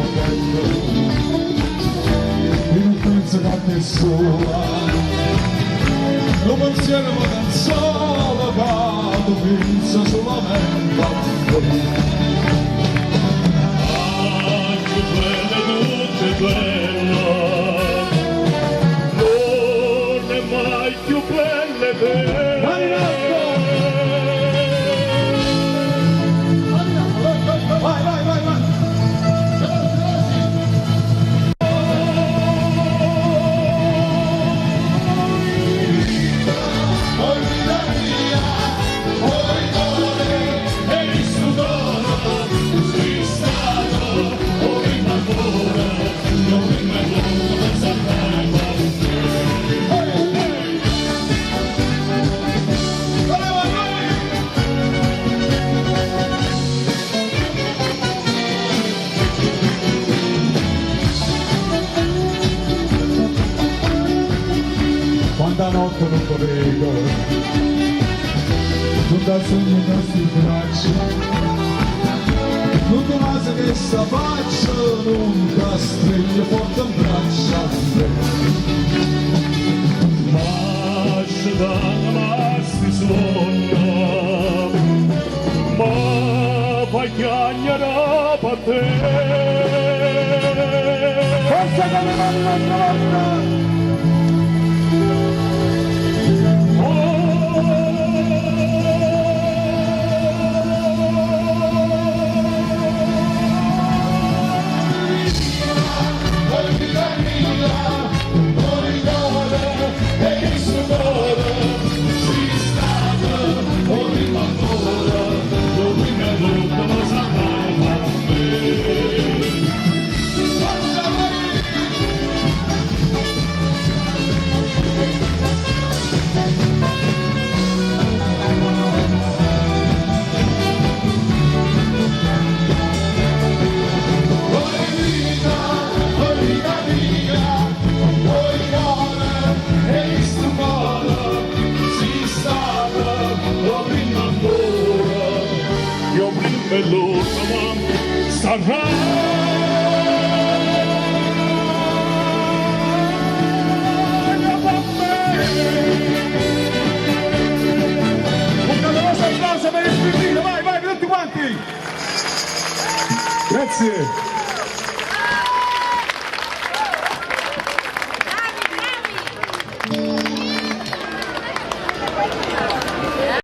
modello io non penso che a nessuno lo pensiero ma non solo vado penso solamente a te. Ah, che bella, tutte bella, non è mai più belle te. Vai, vai, vai, vai! Quanta notte non lo vedo, non dà sogno i nostri bracci, non naso che sta faccia, nunca stringe forte in braccia. Ma se da masti sogno, ma vai chiagnare per te. Forza che mi mandi un'altra volta! Sarà un caloroso applauso per il Spirito, vai, vai, tutti quanti! Grazie!